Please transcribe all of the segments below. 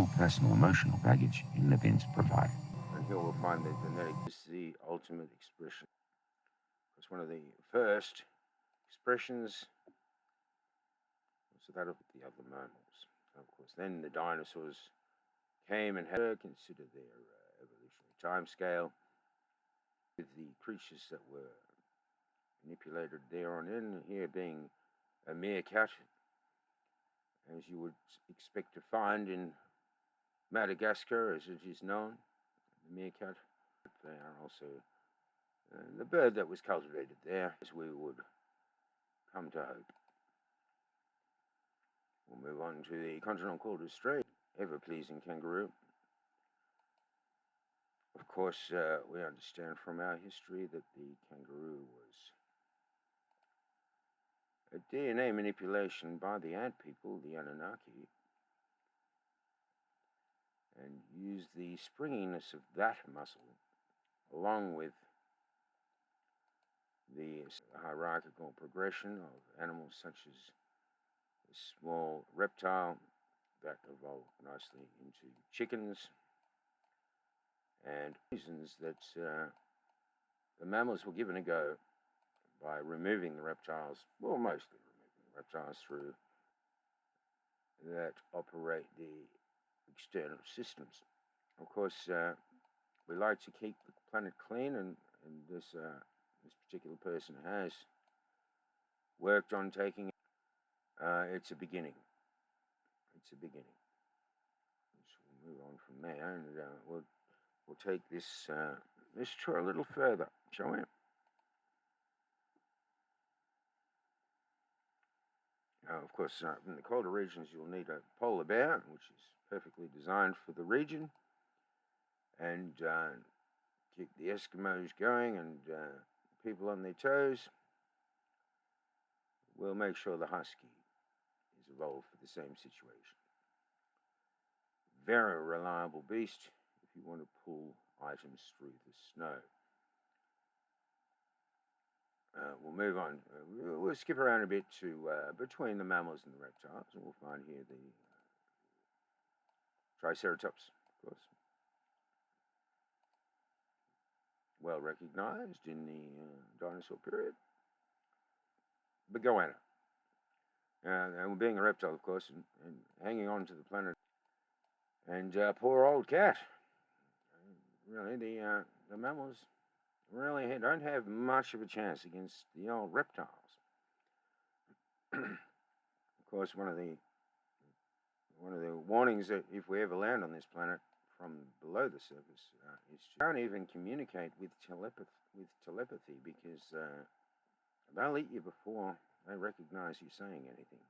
personal emotional baggage in the bins provided. And here we'll find that genetic is the ultimate expression. It's one of the first expressions was that of the other mammals. Of course, then the dinosaurs came and had considered their evolutionary timescale with the creatures that were manipulated there on in, here being a meerkat, as you would expect to find in Madagascar, as it is known, the meerkat. They are also the bird that was cultivated there, as we would come to hope. We'll move on to the continental called Australia, ever-pleasing kangaroo. Of course, we understand from our history that the kangaroo was a DNA manipulation by the ant people, the Annunaki, and used the springiness of that muscle along with the hierarchical progression of animals such as a small reptile that evolved nicely into chickens, and reasons that the mammals were given a go by removing the reptiles, well, mostly removing the reptiles through that operate the external systems. Of course, we like to keep the planet clean, and this particular person has worked on taking it. It's a beginning. It's a beginning. So we'll move on from there, and we'll take this tour a little further, shall we? Of course, in the colder regions, you'll need a polar bear, which is perfectly designed for the region, and keep the Eskimos going and people on their toes. We'll make sure the husky is evolved for the same situation. Very reliable beast if you want to pull items through the snow. We'll move on. We'll skip around a bit to between the mammals and the reptiles, and we'll find here the Triceratops, of course. Well recognized in the dinosaur period. The goanna. And being a reptile, of course, and hanging on to the planet. And poor old cat. Really, the mammals really don't have much of a chance against the old reptiles. Of course, one of the warnings that if we ever land on this planet from below the surface is you can't even communicate with telepathy because they'll eat you before they recognize you saying anything.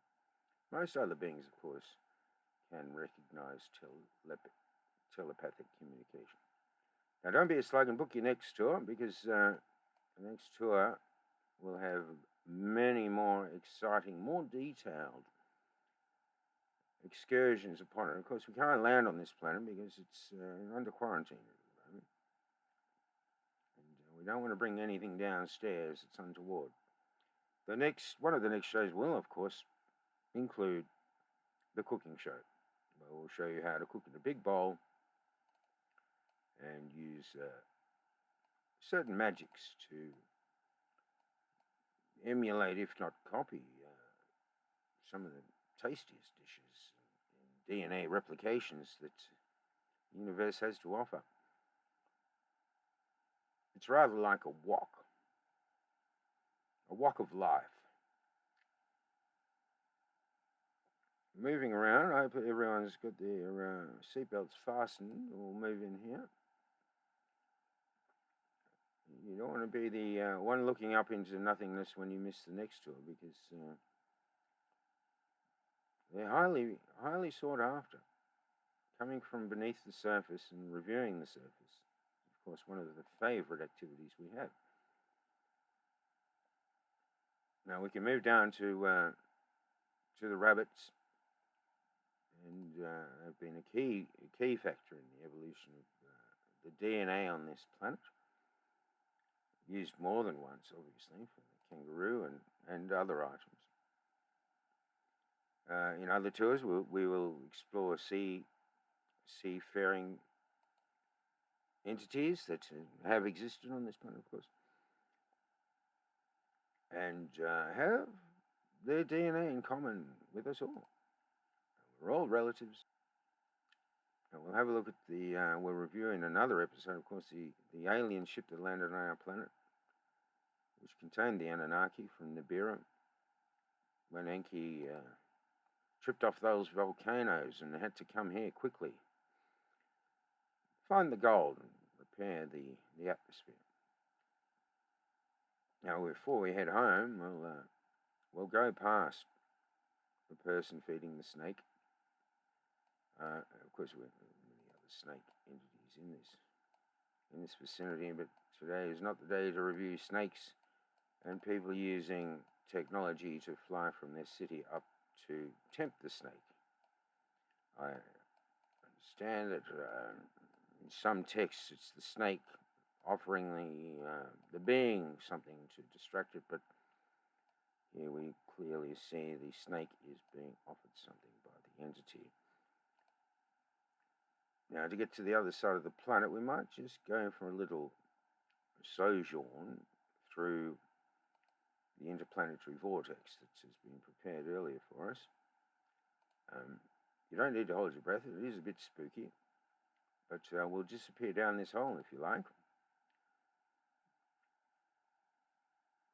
Most other beings, of course, can recognize telepathic communication. Now, don't be a slug and book your next tour, because the next tour will have many more exciting, more detailed excursions upon it. Of course, we can't land on this planet because it's under quarantine at the moment. And we don't want to bring anything downstairs that's untoward. One of the next shows will, of course, include the cooking show. We'll show you how to cook in a big bowl and use certain magics to emulate, if not copy, some of the tastiest dishes and DNA replications that the universe has to offer. It's rather like a walk of life. Moving around, I hope everyone's got their seatbelts fastened. We'll move in here. You don't want to be the one looking up into nothingness when you miss the next tour, because they're highly sought after. Coming from beneath the surface and reviewing the surface, of course, one of the favorite activities we have. Now we can move down to the rabbits, and have been a key factor in the evolution of the DNA on this planet. Used more than once, obviously, for the kangaroo and other items. In other tours, we will explore sea seafaring entities that have existed on this planet, of course, and have their DNA in common with us all. We're all relatives. And we'll have a look at we're reviewing another episode, of course, the alien ship that landed on our planet, which contained the Annunaki from Nibiru, when Enki tripped off those volcanoes and had to come here quickly, find the gold and repair the atmosphere. Now, before we head home, we'll go past the person feeding the snake. Of course, we're many other snake entities in this vicinity, but today is not the day to review snakes and people using technology to fly from their city up to tempt the snake. I understand that in some texts it's the snake offering the being something to distract it, but here we clearly see the snake is being offered something by the entity. Now, to get to the other side of the planet, we might just go for a little sojourn through the interplanetary vortex that has been prepared earlier for us. You don't need to hold your breath. It is a bit spooky, but we'll disappear down this hole if you like.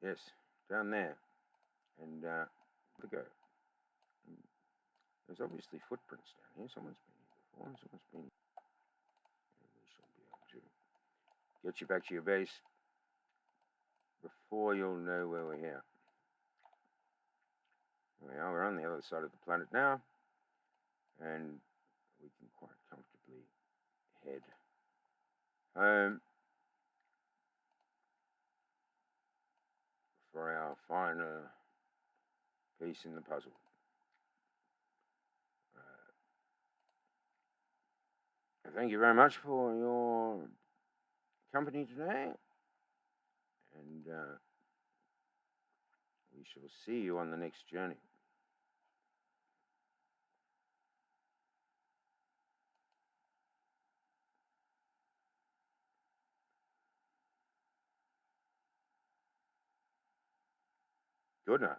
Yes, down there. And to go. There's obviously footprints down here. Someone's been here before. Someone's been here. And we shall be able to get you back to your base before you'll know where we're here. There we are. We're on the other side of the planet now, and we can quite comfortably head home for our final piece in the puzzle. Thank you very much for your company today, and we shall see you on the next journey. Good night.